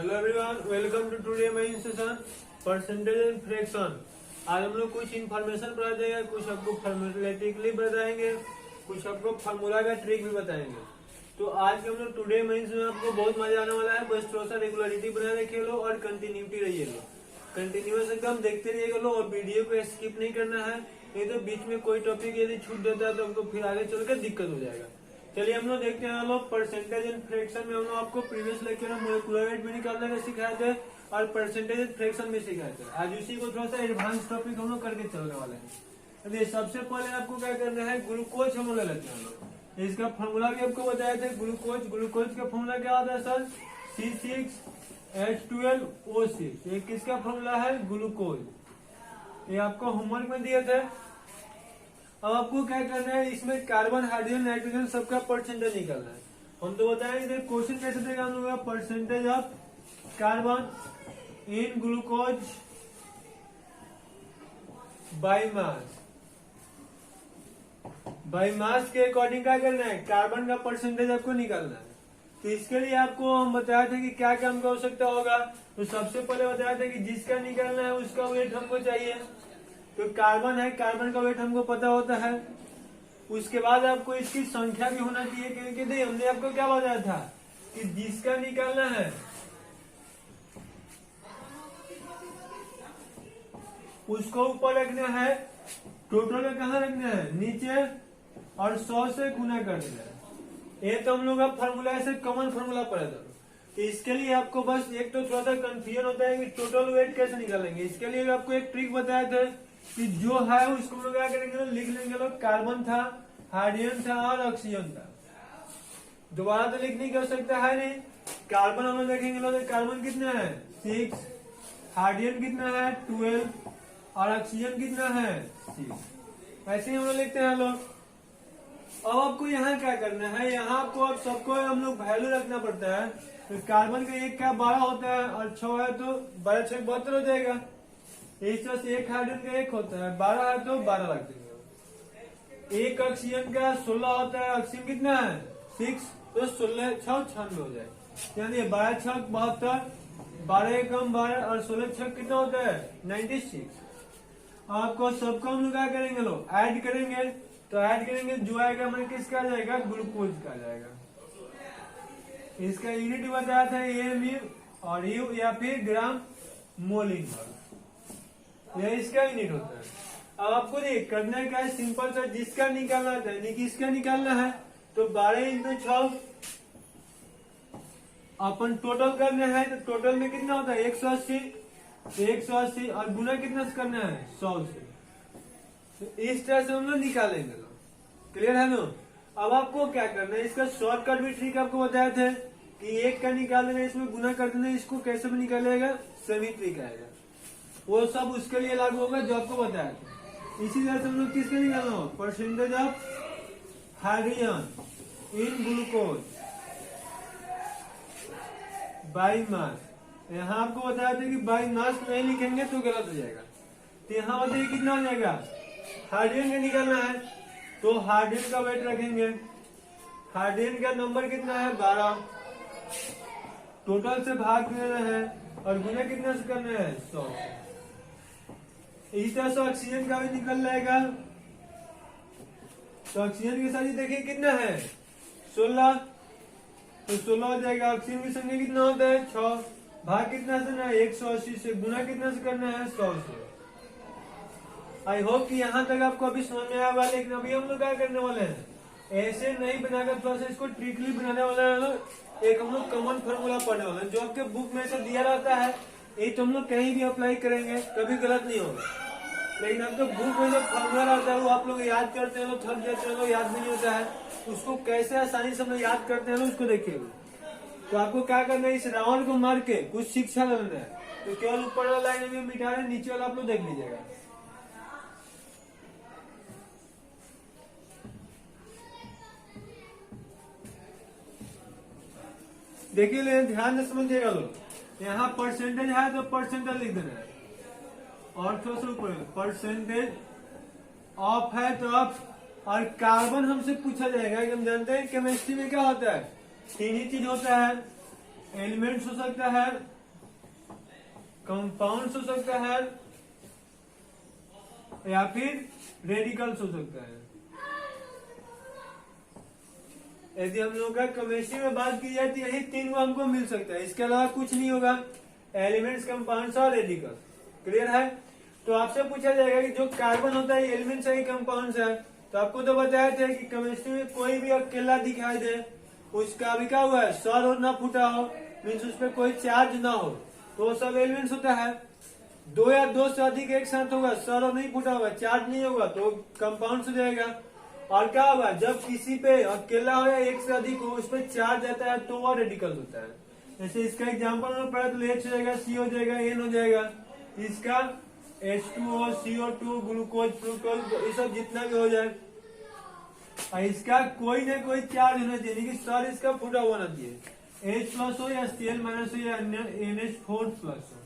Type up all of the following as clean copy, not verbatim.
Hello everyone, welcome to today main session percentage and fraction. आज हम लोग कुछ इन्फॉर्मेशन पढ़ा देंगे, कुछ आपको फॉर्मेटिकली बताएंगे, कुछ आपको फार्मूला का ट्रिक भी बताएंगे। तो आज के हम लोग टुडे मेन में आपको बहुत मजा आने वाला है। बस थोड़ा सा रेगुलरिटी बना रखे लो और कंटिन्यूटी रहिए लो, कंटिन्यूस एकदम देखते रहिएगा लो और वीडियो को स्किप नहीं करना है। नहीं तो बीच में कोई टॉपिक यदि छूट जाता है तो हमको फिर आगे चलकर दिक्कत हो जाएगा। चलिए हम लोग देखते हैं। लोग परसेंटेज एंड फ्रैक्शन में हम लोग आपको प्रीवियस लेक्चर में मोलेकुलर वेट भी निकालने का सिखाए थे और परसेंटेज एंड फ्रैक्शन भी सिखाए थे। आज उसी को थोड़ा सा एडवांस टॉपिक हम लोग करके चलने वाले हैं। अभी सबसे पहले आपको क्या करना है, ग्लूकोज हम लोग लेते हैं। लोग इसका फॉर्मूला भी आपको बताए थे। ग्लूकोज का फॉर्मूला क्या होता है सर? C6H12O6। ये किसका फॉर्मूला है? ग्लूकोज। ये आपको होमवर्क में दिए थे। अब आपको क्या करना है, इसमें कार्बन, हाइड्रोजन, नाइट्रोजन सबका परसेंटेज निकालना है। हम तो बताएंगे क्वेश्चन कैसे देगा हम लोग, percentage of carbon in glucose by mass. By mass के अकॉर्डिंग क्या करना है, कार्बन का परसेंटेज आपको निकालना है। तो इसके लिए आपको हम बताए थे कि क्या क्या हमको आवश्यकता होगा। तो सबसे पहले बताया था कि जिसका निकालना है उसका वेट हमको चाहिए। तो कार्बन है, कार्बन का वेट हमको पता होता है। उसके बाद आपको इसकी संख्या भी होना चाहिए, क्योंकि नहीं हमने आपको क्या बताया था कि जिसका निकालना है उसको ऊपर रखना है, टोटल में कहाँ रखना है, नीचे, और 100 से गुना कर देना है। ये तो हम लोग अब फॉर्मूला ऐसे कॉमन फॉर्मूला पढ़ा था। तो इसके लिए आपको बस एक तो थोड़ा सा कंफ्यूजन होता है कि टोटल वेट कैसे निकालेंगे। इसके लिए आपको एक ट्रिक बताया था कि जो है उसको हम लोग क्या करेंगे, लिख लेंगे लोग। कार्बन था, हाइड्रोजन था और ऑक्सीजन था। दोबारा तो लिखने की आवश्यकता है नहीं। कार्बन हम लोग देखेंगे लोग, कार्बन कितना है 6, हाइड्रोजन कितना है 12 और ऑक्सीजन कितना है 6। ऐसे ही हम लोग लिखते हैं लोग। अब आपको यहाँ क्या करना है, यहाँ आपको अब सबको हम लोग वैल्यू रखना पड़ता है। तो कार्बन का एक क्या 12 होता है और 6 है तो 12 6 72 हो जाएगा। इस तरह से एक हाइड्रोजन का 1 होता है, 12 है तो 12 रख देंगे। एक ऑक्सीजन का 16 होता है, ऑक्सीजन कितना है 6, तो 16 6 96 हो जाए। यानी 12 6 72, 12 कम 12 और 16 6 कितना होता है 96। आपको सबको हम लोग क्या करेंगे लोग, ऐड करेंगे। तो ऐड करेंगे, जो आएगा मैंने किसका आ जाएगा, ग्लूकोज का आ जाएगा। इसका यूनिट बताया था AMU और यू या फिर ग्राम मोलिन, यह इसका यूनिट होता है। अब आपको देख करना क्या है, सिंपल सा, जिसका निकालना है, किसका निकालना है, तो 12 इंटू 6 अपन टोटल करना है। तो टोटल में कितना होता है 180, 180 और गुना कितना से करना है 100 से। तो इस तरह से हम लोग निकालेंगे लोग। क्लियर है ना? अब आपको क्या करना है, इसका शॉर्टकट भी ट्रिक आपको बताया थे कि एक का निकाल देना, इसमें गुना कर देना। इसको कैसे भी निकालेगा, सभी ट्रिक आएगा, वो सब उसके लिए लागू होगा जो आपको बताया था। इसी तरह से हम लोग किसका निकालना हो, percentage of hydrogen in glucose by mass. यहाँ आपको बताया था कि बाई मास नहीं लिखेंगे तो गलत हो जाएगा। तो यहाँ बताइए कितना हो जाएगा, हाइड्रोजन का निकालना है तो हाइड्रोजन का वेट रखेंगे। हाइड्रोजन का नंबर कितना है 12, टोटल से भाग देना है और गुना कितना से करना है 100। इस तरह से ऑक्सीजन का भी निकल जाएगा। तो ऑक्सीजन के साथ ही देखिए कितना है 16, तो 16 हो जाएगा। ऑक्सीजन की संख्या कितना होता है 6, भाग कितना से ना 180 से, गुना कितना से करना है 100 से। आई होप कि यहाँ तक आपको अभी समझ में आया होगा। लेकिन अभी हम लोग क्या करने वाले हैं, ऐसे नहीं बनाकर थोड़ा सा इसको ट्रिकली बनाने वाले हैं। एक हम लोग कॉमन फॉर्मूला पढ़ने वाले हैं जो आपके बुक में से दिया रहता है। ये तो हम लोग कहीं भी अप्लाई करेंगे, कभी गलत नहीं होगा। लेकिन आपके बुक में जो फॉर्मूला रहता है वो आप लोग याद करते हैं, थक जाते हैं, याद नहीं होता है। उसको कैसे आसानी से हम लोग याद करते हैं उसको देखिएगा। तो आपको क्या करना है, इस राउंड को मार के कुछ शिक्षा लेना है। तो केवल ऊपर वाला लाइन में मिटा रहे, नीचे वाला आप लोग देख लीजिएगा। देखिए ध्यान से समझिएगा लोग। यहाँ परसेंटेज है तो परसेंटेज लिख देना है, और थोड़ा सा ऊपर परसेंटेज ऑफ है तो ऑफ। और कार्बन हमसे पूछा जाएगा कि हम जानते हैं केमिस्ट्री में क्या होता है, 3 ही चीज होता है। एलिमेंट्स हो सकता है, कंपाउंड्स हो सकता है या फिर रेडिकल्स हो सकता है। यदि हम लोग का केमिस्ट्री में बात की जाए तो यही तीन को हमको मिल सकता है, इसके अलावा कुछ नहीं होगा। एलिमेंट्स, कंपाउंड्स और रेडिकल। क्लियर है? तो आपसे पूछा जाएगा कि जो कार्बन होता है एलिमेंट्स है कि कंपाउंड्स है। तो आपको तो बताया था कि केमिस्ट्री में कोई भी अकेला दिखाई दे, उसका भी क्या हुआ है, सर और ना फूटा हो, मीन्स उस पर कोई चार्ज ना हो, तो वो सब एलिमेंट्स होता है। दो या दो से अधिक एक साथ होगा, सर और नहीं फूटा होगा, चार्ज नहीं होगा, तो कंपाउंड हो जाएगा। और क्या होगा, जब किसी पे अकेला हो या एक से अधिक हो, उस पर चार्ज आता है तो वह रेडिकल होता है। जैसे इसका एग्जाम्पल में पढ़ा तो H हो जाएगा, C हो जाएगा, N हो जाएगा। इसका H2O, CO2, ग्लूकोज, फ्रूक्टोज, ये सब जितना भी हो जाए, और इसका कोई ना कोई चार्ज होना चाहिए, कि सर इसका फूटा होना चाहिए। H प्लस हो या Cl माइनस हो या NH4 प्लस हो।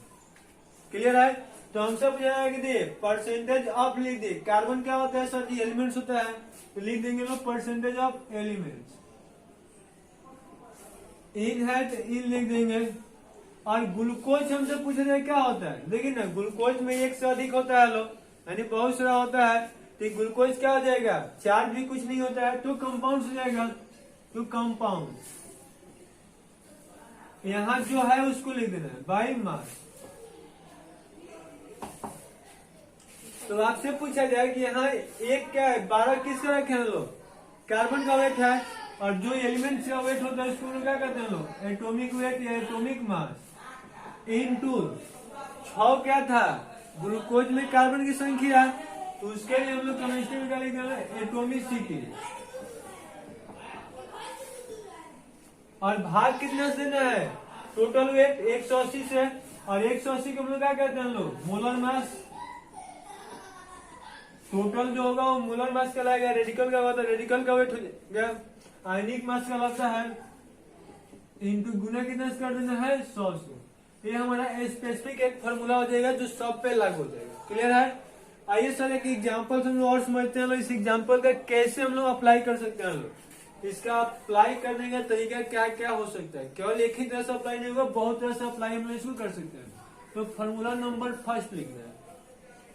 क्लियर है? तो हमसे पूछा कि दे परसेंटेज ऑफ लिख दे। कार्बन क्या होता है सर जी, एलिमेंट्स होता है, तो लिख देंगे लोग परसेंटेज ऑफ एलिमेंट्स। इन है तो इन लिख देंगे। और ग्लूकोज हमसे पूछ रहे क्या होता है, देखिए ना, ग्लूकोज में एक से अधिक होता है लोग, यानी बहुत सारा होता है, तो ग्लूकोज क्या हो जाएगा, चार्ज भी कुछ नहीं होता है, तो कंपाउंड हो जाएगा। तो कंपाउंड यहाँ जो है उसको लिख देना है बाई मास। तो आपसे पूछा जाए कि यहाँ एक क्या है, 12 किसका रखे हैं लोग, कार्बन का वेट है, और जो एलिमेंट का वेट होता है उसको क्या कहते हैं लोग, एटॉमिक वेट या एटॉमिक मास। इनटू 6 क्या था, ग्लूकोज में कार्बन की संख्या, तो उसके लिए हम लोग केमिस्ट्री में क्या लिख देना, एटॉमिसिटी। और भाग कितना से देना है, टोटल वेट 180 से, और 180 को हम लोग क्या कहते हैं लोग, मोलर मास। टोटल जो होगा वो मोलर मास कहलाएगा। रेडिकल का होता है, रेडिकल का वेट हो जाएगा, आयनिक मास कहलाता है, इनटू गुना कितना कर देना है, 100 से। ये हमारा स्पेसिफिक एक फॉर्मूला हो जाएगा जो सब पे लागू हो जाएगा। क्लियर है? आइए सर एक एग्जांपल हम लोग और समझते हैं लोग, इस एग्जांपल का कैसे हम लोग अप्लाई कर सकते हैं लोग, इसका अप्लाई करने का तरीका क्या क्या हो सकता है। केवल एक ही तरह से अप्लाई नहीं होगा, बहुत तरह से अप्लाई हम लोग इसको कर सकते हैं। तो फॉर्मूला नंबर फर्स्ट लिखना है,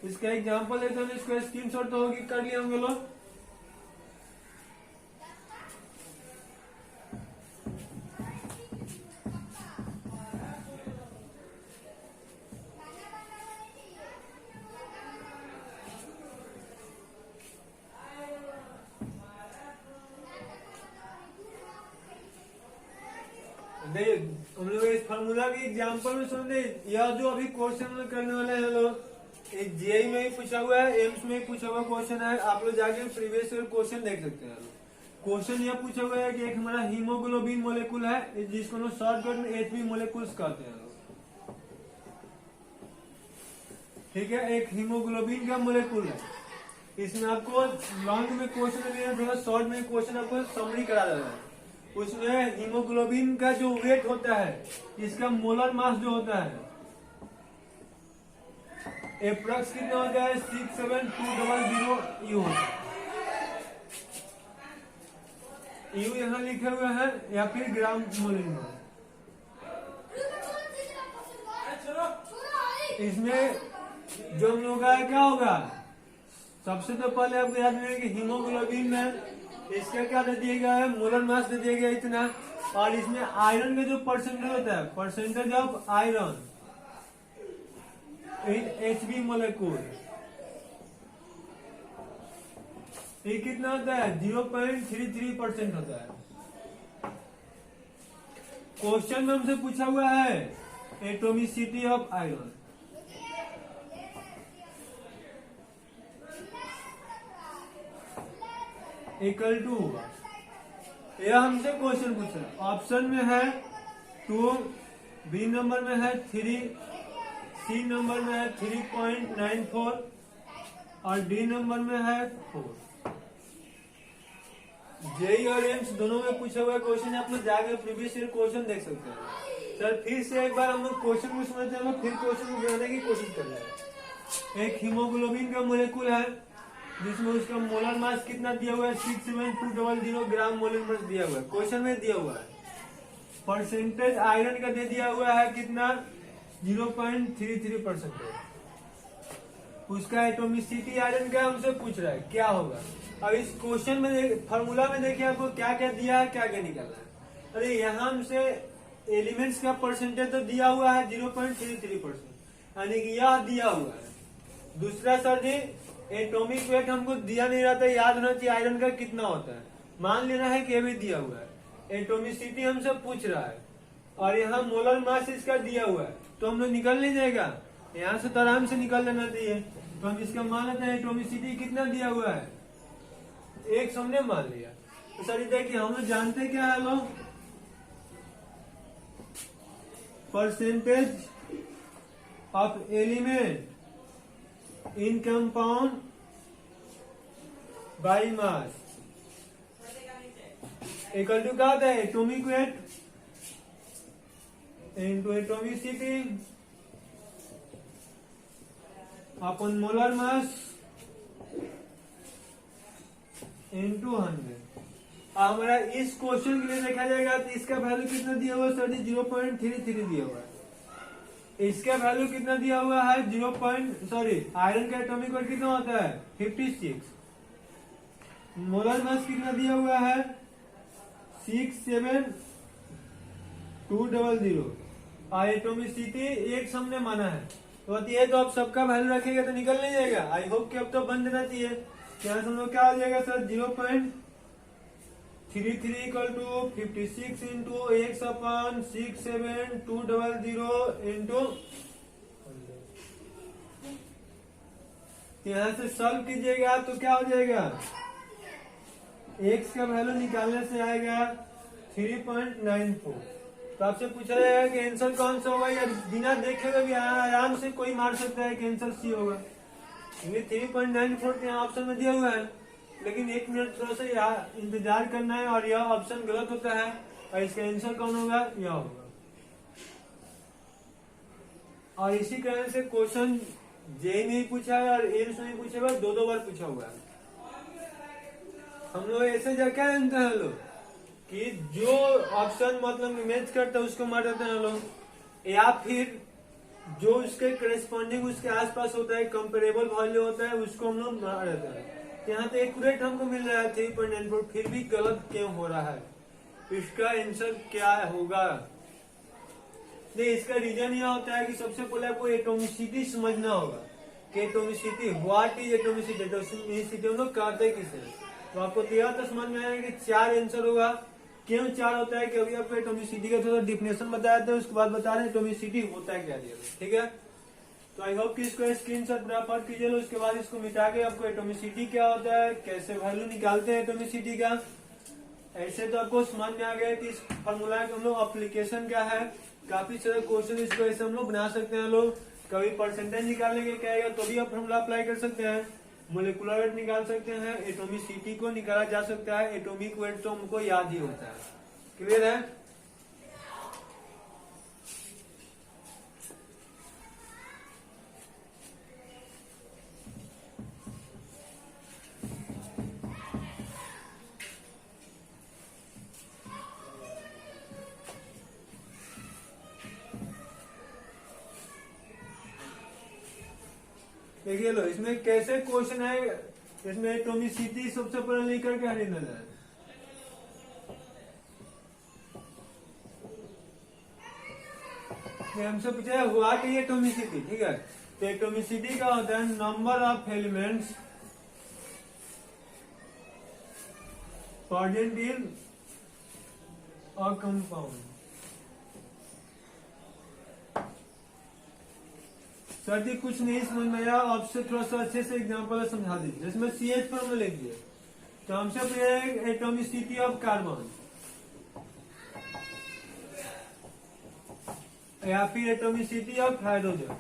इसका एग्जाम्पल देते हैं, इसको स्क्रीन शॉट तो होगी, कर लिए होंगे लोग। हम लोग इस फॉर्मूला के एग्जाम्पल में समझे, यह जो अभी क्वेश्चन करने वाले हैं लोग, जेई में ही पूछा हुआ है, एम्स में ही पूछा हुआ क्वेश्चन है, आप लोग जाके प्रीवियस ईयर क्वेश्चन देख सकते हैं। क्वेश्चन यह पूछा हुआ है कि एक हमारा हीमोग्लोबिन मोलेकुल है, जिसको लोग शॉर्टकट में HB मोलेकुल्स कहते हैं। ठीक है, एक हीमोग्लोबिन का मोलेकुल है, इसमें आपको लॉन्ग में क्वेश्चन नहीं है, थोड़ा शॉर्ट में क्वेश्चन आपको समरी करा देना है। उसमें हीमोग्लोबिन का जो वेट होता है, इसका मोलर मास जो होता है एप्रॉक्स कितना होता है, 67200 यू होता है। यू यहाँ लिखे हुए हैं, या फिर ग्राम मोलर मास। इसमें जो हम लोग का क्या होगा, सबसे तो पहले आपको याद रखना कि हीमोग्लोबिन में इसका क्या दे दिया गया है, मोलर मास दे दिया गया इतना, और इसमें आयरन का जो परसेंटेज होता है, percentage of iron in HB मोलेकुल, ये कितना होता है, 0.33% होता है। क्वेश्चन में हमसे पूछा हुआ है atomicity of iron, equal to, यह हमसे क्वेश्चन पूछा है। ऑप्शन में है 2, बी नंबर में है 3, सी नंबर में है 3.94, और डी नंबर में है 4। जेई और एम्स दोनों में पूछा हुआ क्वेश्चन, आप लोग जाकर प्रीवियस ईयर क्वेश्चन देख सकते हैं। सर फिर से एक बार हम लोग क्वेश्चन को समझते हैं, फिर क्वेश्चन को बनाने की कोशिश कर रहे हैं। एक हीमोग्लोबिन का मोलेकुल है, जिसमें उसका मोलर मास कितना दिया हुआ है, 67200 ग्राम मोलर मास दिया हुआ है, क्वेश्चन में दिया हुआ है। परसेंटेज आयरन का दे दिया हुआ है कितना, 0.33%। उसका एटोमिसिटी आयरन का हमसे पूछ रहा है क्या होगा। अब इस क्वेश्चन में फॉर्मूला में देखिए आपको क्या क्या दिया है, क्या क्या निकलना है। अरे यहाँ हमसे एलिमेंट्स का परसेंटेज तो दिया हुआ है 0.33%, यानी कि यह दिया हुआ है। दूसरा सर जी एटॉमिक वेट हमको दिया नहीं रहता, याद होना चाहिए आयरन का कितना होता है। मान लेना है कि ये भी दिया हुआ है। एटोमिसिटी हमसे पूछ रहा है और यहाँ मोलर मास इसका दिया हुआ है, तो हम लोग निकल नहीं जाएगा, यहाँ से तो आराम से निकल लेना चाहिए। तो हम इसका मान लेते हैं एटोमिसिटी कितना दिया हुआ है, 1 हमने मान लिया। तो सर देखिए हम लोग जानते क्या है लोग, percentage of element in compound by mass equal to क्या होता है, एटॉमिक वेट इनटू एटॉमिसिटी अपन मोलर मास इनटू 100। हमारा इस क्वेश्चन के लिए देखा जाएगा तो इसका वैल्यू कितना दिया हुआ है सर जी, 0.33 दिया हुआ है। इसका वैल्यू कितना दिया हुआ है, आयरन का एटॉमिक वेट कितना होता है 56। मोलर मास कितना दिया हुआ है 67200 और एटोमिसिटी 1 हमने माना है। तो ये तो आप सबका वैल्यू रखेगा तो निकल नहीं जाएगा। आई होप कि अब तो बन देना चाहिए। यहाँ से हम लोग क्या हो जाएगा sir, 0.33 equal to 56 into 1/67200 into, यहाँ से सॉल्व कीजिएगा तो क्या हो जाएगा, एक्स का वैल्यू निकालने से आएगा 3.94। तो आपसे पूछा जाएगा कि आंसर कौन सा होगा, या बिना देखे हुए भी आराम से कोई मार सकता है कि आंसर सी होगा। 3.94 यहाँ ऑप्शन में दिया हुआ है, लेकिन 1 मिनट थोड़ा सा इंतजार करना है और यह ऑप्शन गलत होता है और इसका आंसर कौन होगा, यह होगा। और इसी कारण से क्वेश्चन जेई में पूछा है और एम्स में पूछा हुआ, 2 बार पूछा हुआ है। हम लोग ऐसे क्या जानते हैं लोग कि जो ऑप्शन मतलब मैच करता है उसको मार देते हैं लोग, या फिर जो उसके करेस्पॉन्डिंग उसके आसपास होता है, कंपेरेबल वैल्यू होता है, उसको हम लोग मार देते हैं। यहाँ तो एक्यूरेट हमको मिल रहा है 3.94, फिर भी गलत क्यों हो रहा है, इसका आंसर क्या होगा। नहीं, इसका रीजन यह होता है कि सबसे पहले आपको एटोमिसिटी समझना होगा कि atomicity what is atomicity, atomicity हम लोग कहते किसे। तो आपको यह तो समझ में आएगा कि 4 आंसर होगा। क्यों 4 होता है कि अभी आपको एटोमिसिटी का थोड़ा डिफिनेशन बताया था, उसके बाद बता रहे हैं एटोमिसिटी होता है क्या दिया, ठीक है। तो आई होप कि इसको स्क्रीनशॉट बराबर कीजिए, उसके बाद इसको मिटा के आपको एटोमिसिटी क्या होता है, कैसे वैल्यू निकालते हैं एटोमिसिटी का, ऐसे तो आपको समझ में आ गया कि इस फॉर्मूला का हम लोग एप्लीकेशन क्या है। काफी सारे क्वेश्चन इसको ऐसे हम लोग बना सकते हैं लोग। कभी परसेंटेज निकालने के क्या है तो भी आप फॉर्मूला अप्लाई कर सकते हैं, मोलिकुलर वेट निकाल सकते हैं, एटोमिसिटी को निकाला जा सकता है, एटॉमिक वेट तो हमको याद ही होता है। क्लियर है। देखिए लो इसमें कैसे क्वेश्चन है, इसमें एटोमिसिटी सबसे पहले लेकर के हरी नजर हमसे पूछा है हुआ कि एटोमिसिटी, ठीक है। तो एटोमिसिटी का होता है number of elements present in a compound. Sir जी कुछ नहीं समझ में आया, आपसे थोड़ा सा अच्छे से एग्जांपल समझा दीजिए। जिसमें CH पर लिख दिए तो हमसे पूछे एटोमिसिटी ऑफ कार्बन या फिर एटोमिसिटी ऑफ हाइड्रोजन,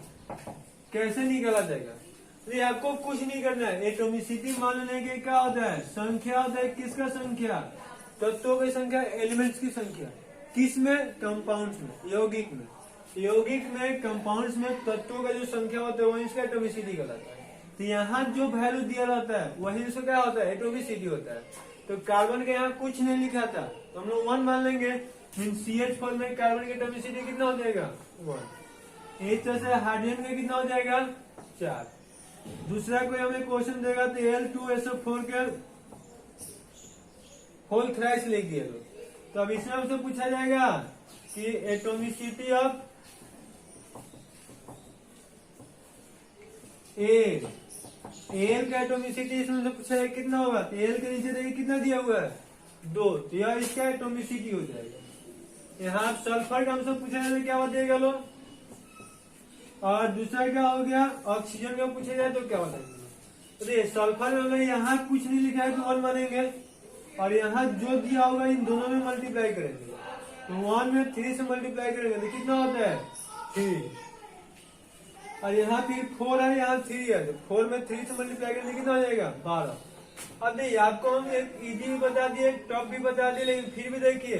कैसे निकाला जाएगा। तो ये आपको कुछ नहीं करना है, एटोमिसिटी मान लेने के क्या होता है, संख्या होता है। किसका संख्या, तत्वों की संख्या, एलिमेंट्स की संख्या। किस में, कंपाउंड्स में, यौगिक में। यौगिक में, कंपाउंड्स में तत्वों का जो संख्या होता है वही इसका एटोमिसिटी कहलाता है। तो यहाँ जो वैल्यू दिया रहता है वही इसका क्या होता है, एटोमिसिटी होता है। तो कार्बन के यहाँ कुछ नहीं लिखा था तो हम लोग 1 मान लेंगे। मीन CH4 में कार्बन की एटोमिसिटी कितना हो जाएगा 1। इस तरह से हाइड्रोजन का कितना हो जाएगा 4। दूसरा कोई हमें क्वेश्चन देगा तो Al2SO4 के होल थ्राइस लिख दिया लो। तो अब इसमें हमसे पूछा जाएगा कि एटोमिसिटी ऑफ एल का एटोमिसिटी इसमें से पूछा जाएगा कितना होगा। तो एल के नीचे देखिए कितना दिया हुआ है 2, तो यह इसका एटोमिसिटी हो जाएगा। यहाँ सल्फर का हमसे पूछा जाएगा क्या बताएगा लो। और दूसरा क्या हो गया ऑक्सीजन का पूछा जाए तो क्या बताएंगे। तो सल्फर में यहाँ कुछ नहीं लिखा है तो 1 मानेंगे, और यहाँ जो दिया होगा इन दोनों में मल्टीप्लाई करेंगे। तो 1 में 3 से मल्टीप्लाई करेंगे तो कितना होता है 3, और यहाँ फिर 4 है, यहाँ 3 है, तो 4 में 3 से मल्टीप्लाई करेंगे कितना हो जाएगा 12। अब देखिए आपको हम एक इजी भी बता दिए, टॉप भी बता दिए, लेकिन फिर भी देखिए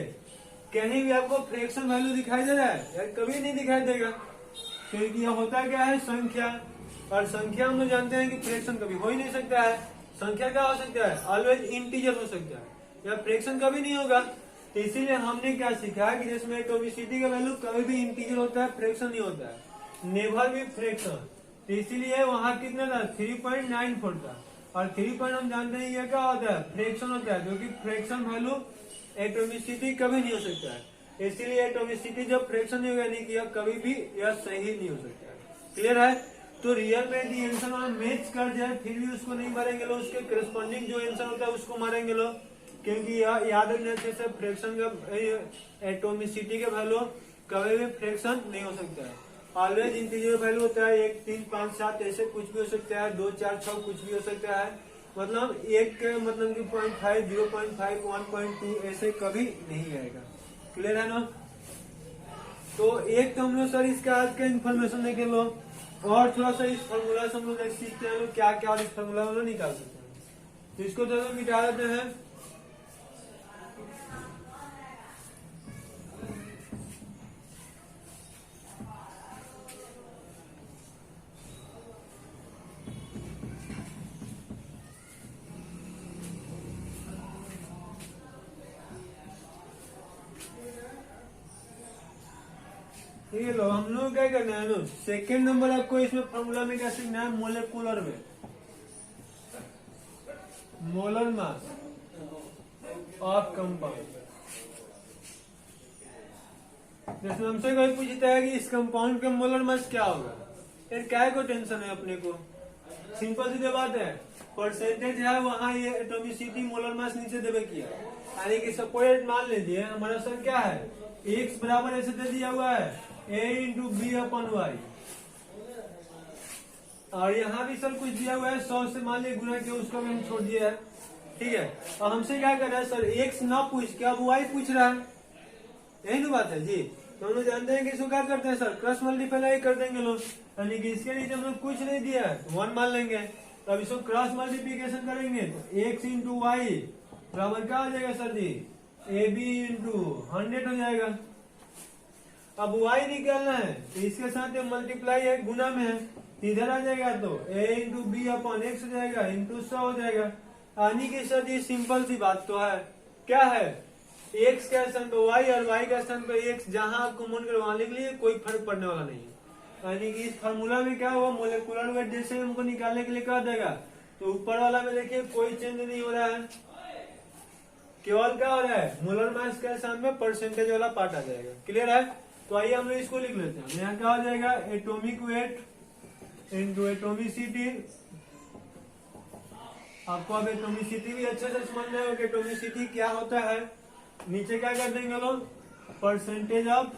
कहीं भी आपको फ्रैक्शन वैल्यू दिखाई दे रहा है यार, कभी नहीं दिखाई देगा, क्योंकि यह होता क्या है संख्या, और संख्या हम लोग जानते हैं कि फ्रैक्शन कभी हो ही नहीं सकता है। संख्या क्या हो सकता है ऑलवेज इंटीजर हो सकता है, या फ्रैक्शन कभी नहीं होगा। तो इसीलिए हमने क्या सीखा कि जिसमें एटोमिसिटी का वैल्यू कभी भी इंटीजर होता है, फ्रैक्शन नहीं होता है, नेवर भी फ्रैक्शन। तो इसीलिए वहां कितना था 3.94 था, और 3 पॉइंट हम जानते हैं ये क्या होता है फ्रैक्शन होता है, क्योंकि फ्रैक्शन वैल्यू एटोमिसिटी कभी नहीं हो सकता है। इसीलिए एटोमिसिटी जब फ्रैक्शन नहीं होगा नहीं किया कभी भी यह सही नहीं हो सकता है। क्लियर है। तो रियल में दी आंसर हम मैच कर जाए फिर भी उसको नहीं मारेंगे लो, उसके करस्पॉन्डिंग जो आंसर होता है उसको मारेंगे लो, क्योंकि यह याद रखने से फ्रैक्शन का एटोमिसिटी का वैल्यू कभी भी फ्रैक्शन नहीं हो सकता है, ऑलवेज इंटीजर वैल्यू होता है। 1, 3, 5, 7 ऐसे कुछ भी हो सकता है, 2, 4, 6 कुछ भी हो सकता है, मतलब एक मतलब कि 0.5, 0.5, 1.2 ऐसे कभी नहीं आएगा। क्लियर है ना। तो एक तो हम लोग सर इसका आज का इन्फॉर्मेशन देखे लो, और थोड़ा सा इस फॉर्मूला से हम लोग सीखते हैं लोग क्या क्या और इस फॉर्मूला में निकाल सकते हैं। तो इसको तो मिटा देते हैं। ठीक है लो, हम लोग क्या करना है लो, सेकेंड नंबर आपको इसमें फॉर्मूला में क्या सीखना है molecular weight, molar mass of compound. जैसे हमसे कोई पूछता है कि इस कंपाउंड का मोलर मास क्या होगा, फिर क्या को टेंशन है अपने को, सिंपल सी बात है, परसेंटेज है वहां ये एटोमिसिटी मोलर मास नीचे देवे किया, यानी कि सपोज मान लीजिए हमारा सर क्या है x बराबर ऐसे दे दिया हुआ है A/B/Y, और यहाँ भी सर कुछ दिया हुआ है 100 से मान लीजिए गुना किया, उसको भी हम छोड़ दिया है। ठीक है, और हमसे क्या कर रहा है सर x ना पूछ के अब y पूछ रहा है, यही ना बात है जी। तो हम लोग जानते हैं कि इसको क्या करते हैं सर क्रॉस मल्टीप्लाई कर देंगे लोग, यानी कि इसके नीचे हम लोग कुछ नहीं दिया है 1 मान लेंगे, तो अब इसको क्रॉस मल्टीप्लीकेशन करेंगे तो x इंटू वाई बराबर क्या हो जाएगा सर जी AB इंटू 100 हो जाएगा। अब y निकालना है तो इसके साथ मल्टीप्लाई है गुना में है, इधर आ जाएगा तो a into B upon x हो जाएगा इंटू 100 हो जाएगा, यानी कि सर ये सिंपल सी बात तो है, क्या है x के स्थान पे y और y के स्थान पे x, जहां आप कॉमन करवा लिख लिए कोई फर्क पड़ने वाला नहीं है। यानी कि इस फार्मूला में क्या हुआ मोलेकुलर वेट जैसे हमको निकालने के लिए कह देगा, तो ऊपर वाला में देखिए कोई चेंज नहीं हो रहा है, केवल क्या हो रहा है मोलर मास के स्थान में परसेंटेज वाला पार्ट आ जाएगा। क्लियर है। तो आइए हम लोग इसको लिख लेते हैं, यहाँ क्या हो जाएगा एटॉमिक वेट इंटू एटोमिसिटी। आपको अब एटोमिसिटी भी अच्छे से समझना है कि एटोमिसिटी क्या होता है। नीचे क्या कर देंगे लोग percentage of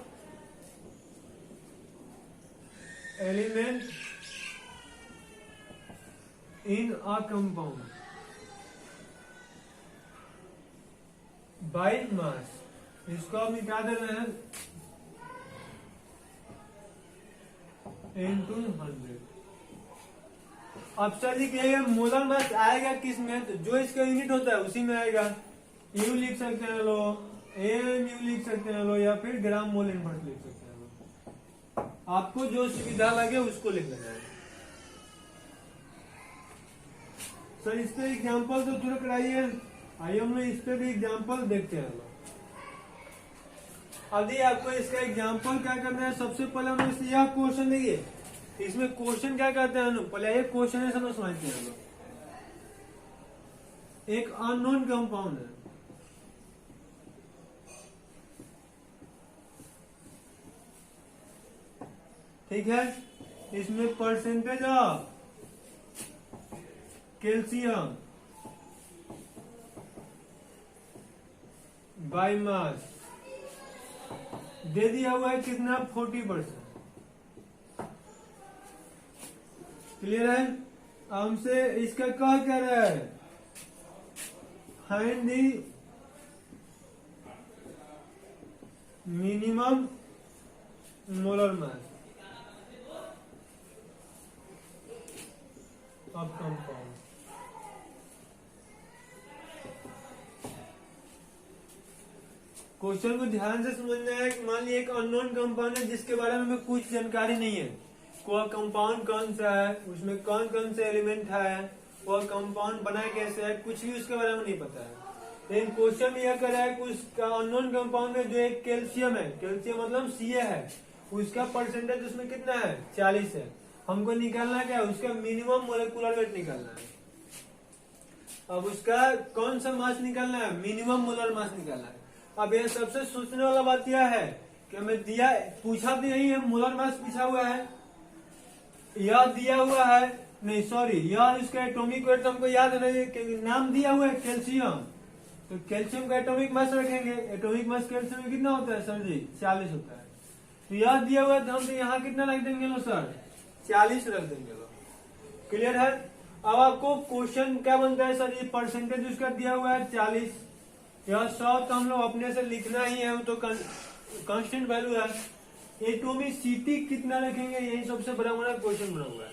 element in a compound by mass, इसको हम क्या दे रहे हैं इंटू 100। अब सर जी कहिएगा मोलर मास आएगा किस में, तो जो इसका यूनिट होता है उसी में आएगा। यू लिख सकते हैं लो, एम यू लिख सकते हैं लो, या फिर ग्राम मोल इनवर्स लिख सकते हैं लो, आपको जो सुविधा लगे उसको लिख लेना है। सर इस पे एग्जाम्पल तो थोड़ा कराइए, आइए हम लोग इस पे भी एग्जाम्पल देखते हैं लोग। अभी आपको इसका एग्जाम्पल क्या करना है, सबसे पहले हम यह क्वेश्चन देखिए, इसमें क्वेश्चन क्या करते हैं हम लोग, पहले एक क्वेश्चन है समझते हैं हम लोग। एक अननोन कंपाउंड है, ठीक है, इसमें percentage of calcium by mass दे दिया हुआ है कितना, 40%। क्लियर है। हमसे इसका क्या कह रहा है, find the minimum molar mass of compound. Question को ध्यान से समझना है कि मान लीजिए एक अननोन कंपाउंड है जिसके बारे में हमें कुछ जानकारी नहीं है, वह कंपाउंड कौन सा है, उसमें कौन कौन से एलिमेंट है, वह कंपाउंड बना कैसे है, कुछ भी उसके बारे में नहीं पता है। लेकिन क्वेश्चन यह कर रहा है कि उसका अननोन कंपाउंड में जो एक कैल्शियम है, कैल्शियम मतलब Ca है, उसका परसेंटेज उसमें कितना है, 40 है। हमको निकालना क्या है, उसका मिनिमम मोलेकुलर वेट निकालना है। अब उसका कौन सा मास निकालना है, मिनिमम मोलर मास निकालना है। अब यह सबसे सोचने वाला बात यह है कि हमें दिया, पूछा भी नहीं है, मोलर मास पूछा हुआ है, यह दिया हुआ है, नहीं सॉरी, यह इसका एटॉमिक वेट हमको याद है क्योंकि नाम दिया हुआ है कैल्शियम, तो कैल्शियम का एटॉमिक मास रखेंगे। एटॉमिक मास कैल्शियम में कितना होता है सर जी, 40 होता है। तो यह दिया हुआ है तो हम तो यहाँ कितना रख देंगे लो सर, 40 रख देंगे लो। क्लियर है। अब आपको क्वेश्चन क्या बनता है सर, ये परसेंटेज उसका दिया हुआ है 40, यह 100 तो हम लोग अपने से लिखना ही है, तो कांस्टेंट वैल्यू है। एटोमिसिटी कितना रखेंगे, यही सबसे बड़ा हमारा क्वेश्चन बना हुआ है,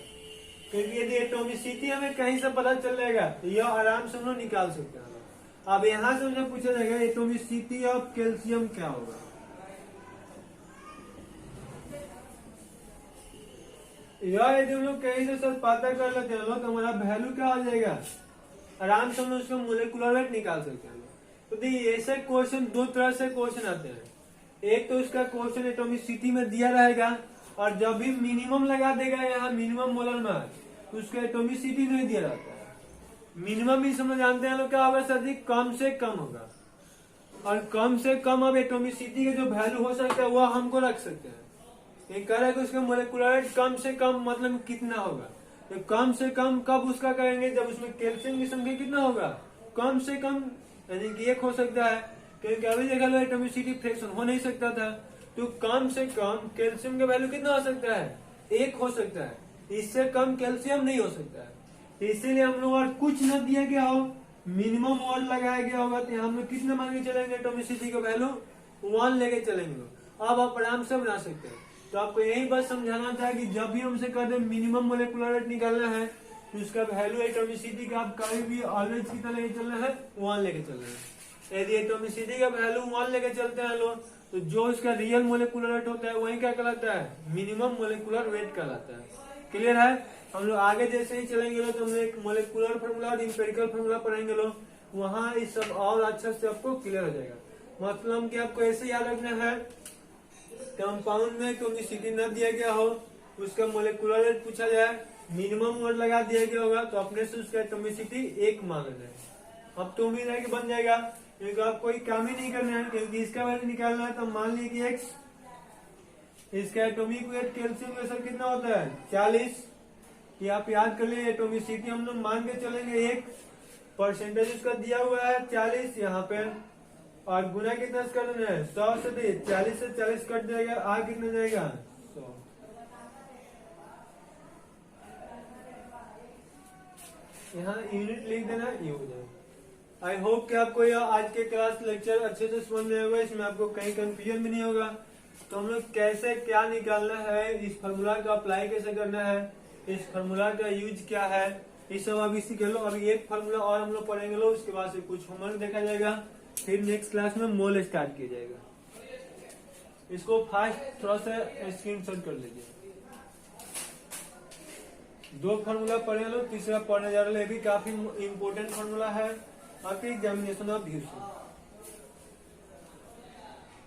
क्योंकि यदि एटोमिसिटी हमें कहीं से पता चल जाएगा तो यह आराम से हम लोग निकाल सकते हैं। अब यहाँ से मुझे पूछा जाएगा एटोमिसिटी ऑफ कैल्शियम क्या होगा, यह यदि हम लोग कहीं से सर पता कर लेते हैं लोग तो हमारा वैल्यू क्या हो जाएगा, आराम से हम लोग उसका मोलेकुलर वेट निकाल सकते हैं। तो देखिए ऐसे क्वेश्चन दो तरह से क्वेश्चन आते हैं, एक तो उसका क्वेश्चन एटोमिसिटी में दिया रहेगा और जब भी मिनिमम लगा देगा यहाँ मिनिमम मोलर मास, तो उसका एटोमिसिटी नहीं दिया रहता है। मिनिमम भी समझ जानते हैं लोग क्या होगा सर जी, कम से कम होगा, और कम से कम अब एटोमिसिटी का जो वैल्यू हो सकता है वह हमको रख सकते हैं। ये कह रहा है कि उसका मोलेकुलर वेट कम से कम मतलब कितना होगा, तो कम से कम कब उसका करेंगे, जब उसमें कैल्शियम की संख्या कितना होगा, कम से कम यानी कि 1 हो सकता है, क्योंकि अभी देखा लो एटोमिसिटी फ्रैक्शन हो नहीं सकता था, तो कम से कम कैल्शियम का वैल्यू कितना हो सकता है, 1 हो सकता है, इससे कम कैल्शियम नहीं हो सकता है। इसीलिए हम लोग और कुछ न दिया गया हो, मिनिमम वर्ड लगाया गया होगा, तो हम लोग कितना मान के चलेंगे, एटोमिसिटी का वैल्यू 1 लेके चलेंगे। अब आप आराम से बना सकते हैं। तो आपको यही बात समझाना था कि जब भी हमसे कहते हैं मिनिमम मोलेकुलर वेट निकालना है, तो उसका वैल्यू एटोमिसिटी का आप कभी भी ऑलवेज कितना लेके चलना है, 1 लेके चलना है। यदि एटोमिसिटी का वैल्यू 1 लेके चलते हैं लोग, तो जो उसका रियल मोलेकुलर वेट होता है वही क्या कहलाता है, मिनिमम मोलेकुलर वेट कहलाता है। क्लियर है। हम लोग आगे जैसे ही चलेंगे लोग, तो हम लोग एक मोलेकुलर फार्मूला और इंपेरिकल फार्मूला पढ़ेंगे लोग, वहाँ इस सब और अच्छा से आपको क्लियर हो जाएगा। मतलब कि आपको ऐसे याद रखना है, कंपाउंड में एटोमिसिटी न दिया गया हो, उसका मोलेकुलर वेट पूछा जाए, मिनिमम वर्ड लगा दिया गया होगा, तो अपने से उसका एटोमिसिटी 1 मान जाए। अब तो उम्मीद है कि बन जाएगा, क्योंकि आप कोई काम ही नहीं करना है, क्योंकि इसका वैल्यू निकालना है। तो मान लीजिए कि x, इसका एटॉमिक वेट कैल्शियम का सर कितना होता है, 40, ये आप याद कर लिए। एटोमिसिटी हम लोग मान के चलेंगे 1, परसेंटेज उसका दिया हुआ है 40 यहाँ पे, और गुना कितना से कर देना है, 100 से, 40 से 40 कट जाएगा, आ कितना जाएगा, 100। यहाँ यूनिट लिख देना, ये हो जाएगा। आई होप कि आपको यह आज के क्लास लेक्चर अच्छे से समझ में होगा, इसमें आपको कहीं कंफ्यूजन भी नहीं होगा। तो हम लोग कैसे क्या निकालना है, इस फार्मूला का अप्लाई कैसे करना है, इस फार्मूला का यूज क्या है, ये सब अभी सीख लो। अभी एक फार्मूला और हम लोग पढ़ेंगे लो, उसके बाद से कुछ होमवर्क देखा जाएगा, फिर नेक्स्ट क्लास में मोल स्टार्ट किया जाएगा। इसको फास्ट थोड़ा सा स्क्रीनशॉट कर लीजिए। 2 फार्मूला पढ़े लो, तीसरा पढ़ने जा रहे हैं, ये भी काफी इम्पोर्टेंट फार्मूला है आपके एग्जामिनेशन ऑफ यूज।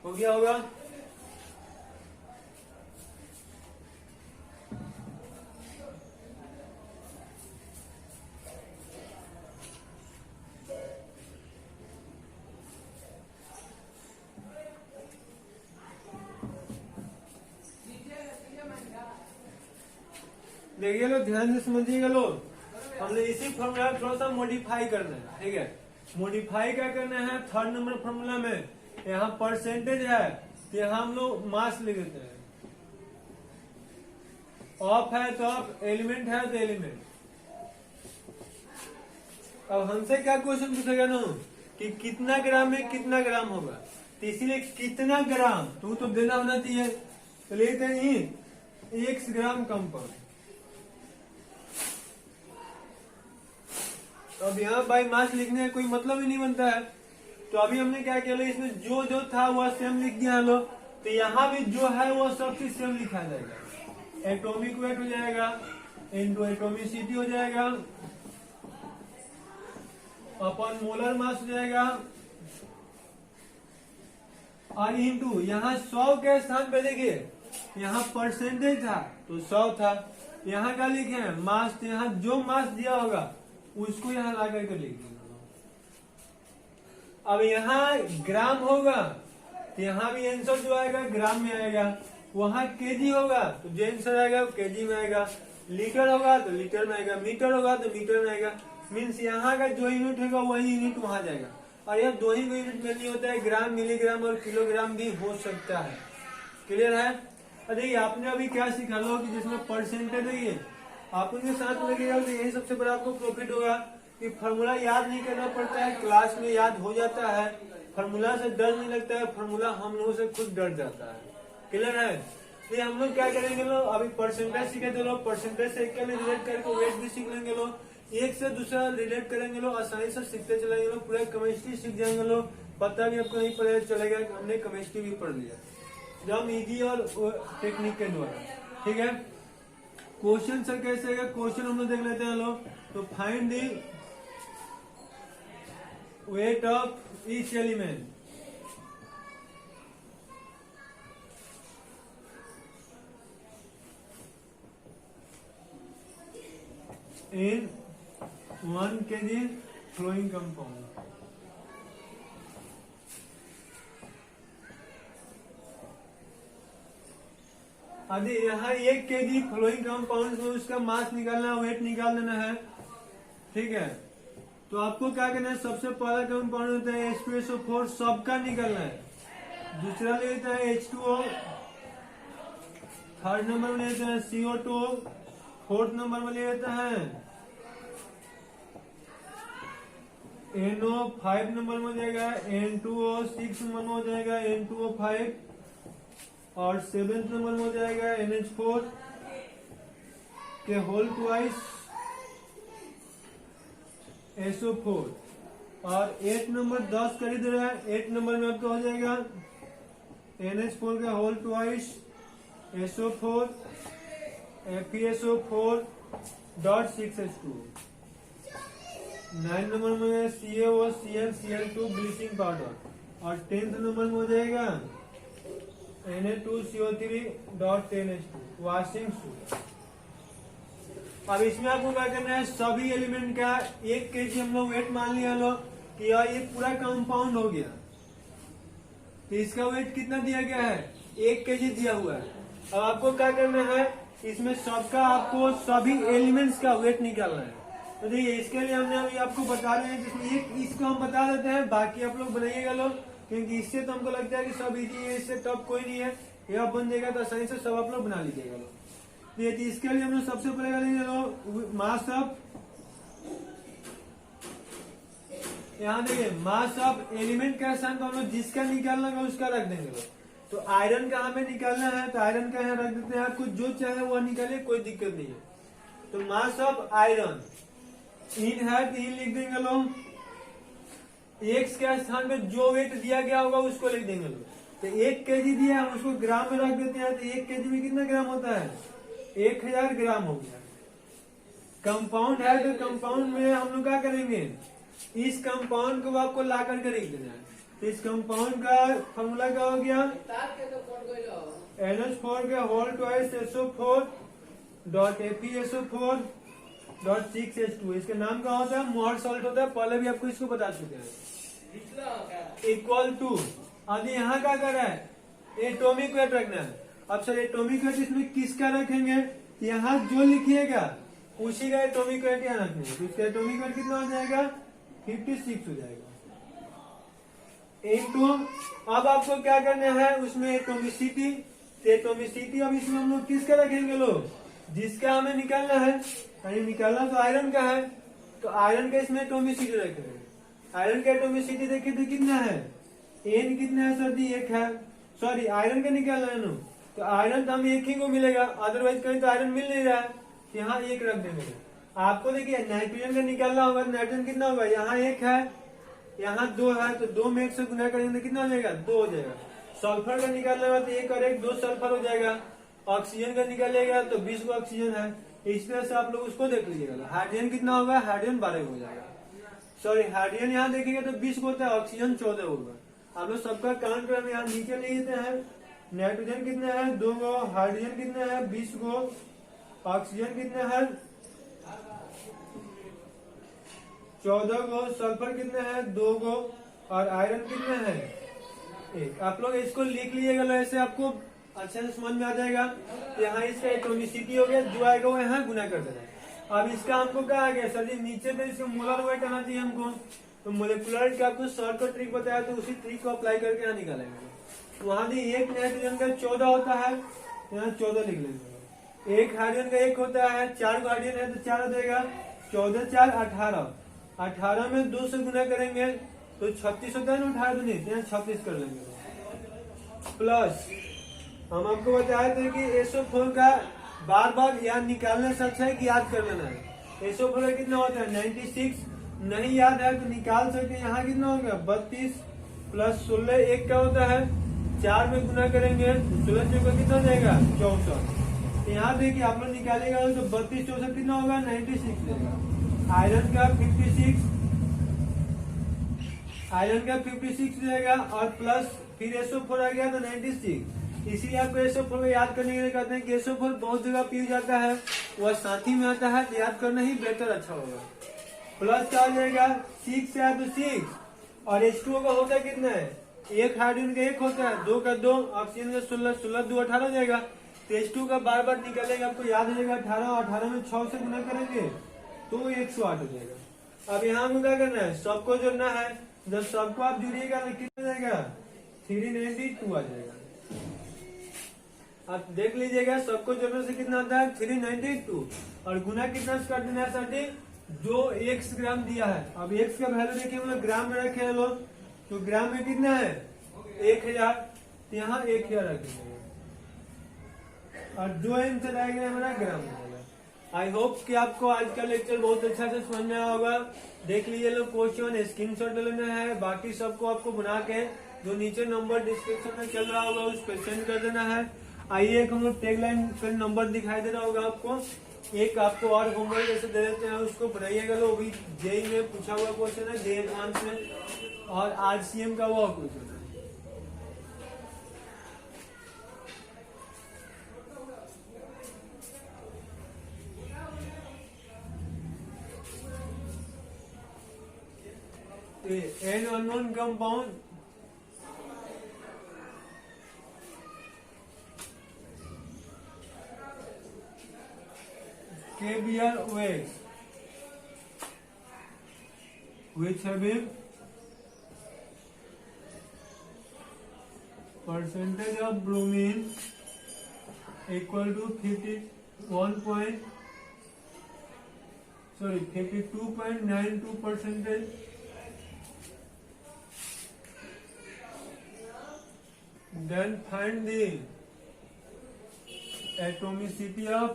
हो गया होगा। देखिए लो, ध्यान से समझिएगा लो, हमने इसी फॉर्मूला थोड़ा सा मॉडिफाई करना है, ठीक है। मॉडिफाई क्या करना है, थर्ड नंबर फॉर्मूला में यहाँ परसेंटेज है तो यहाँ हम लोग मास लिख देते हैं, ऑफ है तो ऑफ, एलिमेंट है तो एलिमेंट। अब हमसे क्या क्वेश्चन पूछेगा ना कि कितना ग्राम में कितना ग्राम होगा, तो इसीलिए कितना ग्राम तो देना होना चाहिए, तो लेते हैं x ग्राम कंपाउंड। तो अब यहाँ बाई मास लिखने का कोई मतलब ही नहीं बनता है, तो अभी हमने क्या किया, इसमें जो जो था वह सेम लिख दिया लो, तो यहाँ भी जो है वह सब चीज सेम लिखा जाएगा। एटॉमिक वेट हो जाएगा इनटू एटॉमिसिटी हो जाएगा अपन मोलर मास हो जाएगा, और इनटू यहाँ 100 के स्थान पे देखिए यहाँ परसेंटेज था तो 100 था, यहाँ क्या लिखे हैं मास, तो यहाँ जो मास दिया होगा उसको यहाँ ला करके लिख देना। अब यहाँ ग्राम होगा तो यहाँ भी आंसर जो आएगा ग्राम में आएगा, वहाँ केजी होगा तो जो आंसर आएगा वो केजी में आएगा, लीटर होगा तो लीटर में आएगा, मीटर होगा तो मीटर में आएगा। मीन्स यहाँ का जो यूनिट होगा वही यूनिट वहां जाएगा, और यह दो ही यूनिट में नहीं होता है, ग्राम मिलीग्राम और किलोग्राम भी हो सकता है। क्लियर है। देखिए आपने अभी क्या सीखा लो कि जिसमें परसेंटेज है आप उनके साथ लगेगा, तो यही सबसे बड़ा आपको प्रॉफिट होगा कि फॉर्मूला याद नहीं करना पड़ता है, क्लास में याद हो जाता है, फॉर्मूला से डर नहीं लगता है, फॉर्मूला हम लोगों से खुद डर जाता है। क्लियर है। तो हम लोग क्या करेंगे लो, अभी परसेंटेज सीखे तो लो, परसेंटेज से एक में रिलेट करके वेट भी सीख लेंगे लो, एक से दूसरा रिलेट करेंगे लो, आसानी से सीखते चलेंगे लो, पूरा केमिस्ट्री सीख जाएंगे लो, पता भी आपको नहीं पता चलेगा कि हमने केमिस्ट्री भी पढ़ लिया जब इजी और टेक्निक के द्वारा। ठीक है। क्वेश्चन सर कैसे है, क्वेश्चन हम लोग देख लेते हैं लोग। तो find the weight of each element, in 1 kg flowing compound। यदि यहाँ 1 kg फ्लोइंग कंपाउंड में उसका मास निकालना, वेट निकाल देना है। ठीक है। तो आपको क्या करना है, सबसे पहला कंपाउंड होता है H2SO4, सबका निकालना है। दूसरा ले लेता है H2O, थर्ड नंबर में लेता है CO2, फोर्थ नंबर में ले लेता है NO, 5 नंबर में हो जाएगा N2O, 6 नंबर में हो जाएगा N2O5, और 7th नंबर में हो जाएगा NH4 के होल ट्वाइस SO4, और 8 नंबर 10 कर ही दे रहा है, 8 नंबर में आपका हो जाएगा NH4 का whole twice SO4 FeSO4 .6H2। 9 number में CaOCl Cl2 ब्लीचिंग पाउडर, और 10th नंबर में हो जाएगा Na2CO3 .10H2 वॉशिंग सोडा। अब इसमें आपको क्या करना है, सभी एलिमेंट का 1 kg हम लोग वेट मान लिया लो कि यार ये पूरा कंपाउंड हो गया, तो इसका वेट कितना दिया गया है, 1 kg दिया हुआ है। अब आपको क्या करना है, इसमें सबका आपको सभी एलिमेंट्स का वेट निकालना है। तो देखिए इसके लिए हमने अभी आपको बता रहे हैं, जिसमें एक इसको हम बता देते हैं, बाकी आप लोग बनाइएगा लोग, क्योंकि इससे तो हमको लगता है कि सब इजी है, इससे टफ कोई नहीं है, यह बन जाएगा तो आसानी से सब आप लोग बना लीजिएगा लोग। तो इसके लिए हम लोग सबसे पहले करेंगे लोग मास ऑफ, यहाँ देखिए मास ऑफ एलिमेंट का स्थान तो हम लोग जिसका निकालना है उसका रख देंगे लोग। तो आयरन का हमें निकालना है तो आयरन का यहाँ रख देते हैं, आपको जो चाहे वह निकाले, कोई दिक्कत नहीं है। तो मास ऑफ आयरन इन है तो इन लिख देंगे लोग, एक्स के स्थान पे जो वेट दिया गया होगा उसको लिख देंगे लोग। तो 1 kg दिया है उसको ग्राम में रख देते हैं, तो 1 kg में कितना ग्राम होता है, 1000 ग्राम हो गया। कंपाउंड है तो कंपाउंड में हम लोग क्या करेंगे, इस कंपाउंड को आपको ला करके लिख देना है। तो इस कंपाउंड का फॉर्मूला क्या हो गया, NH4 के whole twice SO4 .FeSO4 .6H2। इसका नाम क्या होता है, मोहर सॉल्ट होता है, पहले भी आपको इसको बता चुके हैं। इक्वल टू, अब यहाँ क्या कर रहा है, एटॉमिक वेट रखना है। अब सर एटॉमिक वेट इसमें किसका रखेंगे, यहाँ जो लिखिएगा उसी का एटॉमिक वेट यहाँ रखना है, तो इसका एटॉमिक वेट कितना हो जाएगा 56 हो जाएगा। इनटू अब आपको क्या करना है उसमें एटोमिसिटी, एटोमिसिटी अब इसमें हम लोग किसका रखेंगे लोग, जिसका हमें निकालना है, यानी निकालना तो आयरन का है, तो आयरन का इसमें एटोमिसिटी रखेंगे। आयरन का एटोमिसिटी देखिए तो कितना है, एन कितना है सर जी 1 है, सॉरी आयरन का निकालना है ना, तो आयरन तो हमें एक ही को मिलेगा, अदरवाइज कहीं तो आयरन मिल नहीं रहा है, यहाँ 1 रख देंगे। आपको देखिए नाइट्रोजन का निकालना होगा, नाइट्रोजन कितना होगा, यहाँ 1 है यहाँ 2 है, तो 2 में 1 से गुना करेंगे तो कितना हो जाएगा 2 हो जाएगा। सल्फर का निकालना होगा तो 1 और 1 2 सल्फर हो जाएगा। ऑक्सीजन का निकालेगा तो 20 को ऑक्सीजन है, इस तरह से आप लोग उसको देख लीजिएगा। हाइड्रोजन कितना होगा, हाइड्रोजन 12 हो जाएगा, सॉरी हाइड्रोजन यहाँ देखिएगा तो 20 को होता है, ऑक्सीजन 14 होगा। आप लोग सबका काउंट कर यहाँ नीचे ले लेते हैं, नाइट्रोजन कितना है 2 गो, हाइड्रोजन कितना है 20 गो, ऑक्सीजन कितना है 14 गो, सल्फर कितना है 2 गो, और आयरन कितना है 1। आप लोग इसको लिख लीजिएगा, ऐसे आपको अच्छे से समझ में आ जाएगा। यहाँ इसका एटोमिसिटी हो गया, जो आएगा वो यहाँ गुना कर देना। अब इसका हमको क्या आ गया सर जी, नीचे पे इसका मोलर वेट आना चाहिए हमको, तो मोलिकुलर का आपको शॉर्ट का ट्रिक बताया, तो उसी ट्रिक को अप्लाई करके यहाँ निकालेंगे। वहां भी एक नाइट्रोजन का 14 होता है, यहाँ 14 लिख लेंगे। एक हाइड्रोजन का 1 होता है, 4 को हाइड्रोजन है तो 4 हो जाएगा, 14 4 18, 18 में 2 से गुना करेंगे तो 36 होता है ना, 18 दूनी यहाँ 36 कर लेंगे। प्लस हम आपको बताए थे कि SO4 का बार बार याद निकालने से अच्छा है कि याद कर लेना है। SO4 का कितना होता है 96, नहीं याद है तो निकाल सकते हैं। यहाँ कितना होगा 32 प्लस 16 1 का होता है, 4 में गुना करेंगे 16 का कितना हो जाएगा 64। यहाँ देखिए आप लोग निकालेगा तो 32 64 कितना होगा 96 देगा। आयरन का 56, आयरन का 56 रहेगा, और प्लस फिर SO4 आ गया तो 96। इसीलिए आपको SO4 को याद करने के लिए कहते हैं कि SO4 बहुत जगह पी जाता है, वह साथी में आता है, तो याद करना ही बेहतर अच्छा होगा। प्लस क्या हो जाएगा 6 है तो 6, और H2O का होता है कितना है, एक हाइड्रोजन का 1 होता है, 2 का 2, ऑक्सीजन का 16, 16 2 18 हो जाएगा। तो H2 का बार बार निकलेगा, आपको याद हो जाएगा 18, 18 में 6 से गुना करेंगे तो 108 हो जाएगा। अब यहाँ क्या करना है, सबको जोड़ना है, जब सबको आप जुड़िएगा तो कितना जाएगा 392 आ जाएगा। आप देख लीजिएगा सबको जोड़ने से कितना आता है 392, और गुना कितना से कर देना है सर, जो x ग्राम दिया है। अब x का वैल्यू देखिए हम लोग ग्राम में रखे हैं लोग, तो ग्राम में कितना है 1000, तो यहाँ 1000 रखेंगे, और जो आंसर आएगा हमारा ग्राम में आएगा। आई होप कि आपको आज का लेक्चर बहुत अच्छा से समझ में आया होगा। देख लीजिए लोग क्वेश्चन, स्क्रीनशॉट लेना है, बाकी सबको आपको बना के जो नीचे नंबर डिस्क्रिप्शन में चल रहा होगा उस पर सेंड कर देना है। आइए एक हम लोग टैग लाइन पे नंबर दिखाई दे रहा होगा आपको, एक आपको और होमवर्क जैसे दे देते हैं, उसको बनाइएगा लोग। अभी जेई में पूछा हुआ क्वेश्चन है, जे एडवांस में, और RCM का वो क्वेश्चन है। An unknown compound KBrOH which having percentage of bromine equal to 52.92%. Then find the atomicity of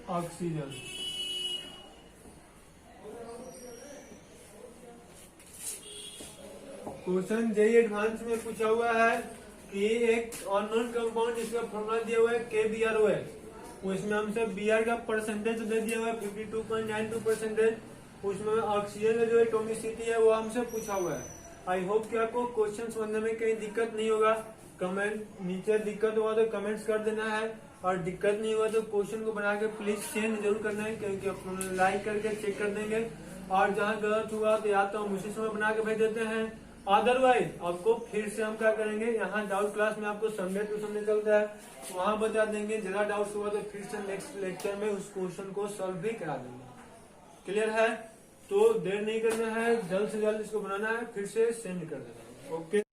oxygen. Question JEE advance में पूछा हुआ है कि एक अननोन कंपाउंड जिसका फॉर्मूला दिया हुआ है KBrOH, उसमें हमसे Br का परसेंटेज दे दिया हुआ है 52.92%, उसमें ऑक्सीजन का जो एटोमिसिटी है वो हमसे पूछा हुआ है। आई होप कि आपको क्वेश्चन समझने में कहीं दिक्कत नहीं होगा। कमेंट नीचे दिक्कत हुआ तो कमेंट्स कर देना है, और दिक्कत नहीं हुआ तो क्वेश्चन को बना के प्लीज सेंड जरूर करना है, क्योंकि अपन लाइक करके चेक कर देंगे, और जहाँ गलत हुआ तो या तो हम उसी समय बना के भेज देते हैं, अदरवाइज आपको फिर से हम क्या करेंगे, यहाँ डाउट क्लास में आपको संडे टू संडे चलता है, वहां बता देंगे। ज्यादा डाउट्स हुआ तो फिर से नेक्स्ट लेक्चर में उस क्वेश्चन को सॉल्व भी करा देंगे। क्लियर है? तो देर नहीं करना है, जल्द से जल्द इसको बनाना है, फिर से सेंड कर देना। ओके।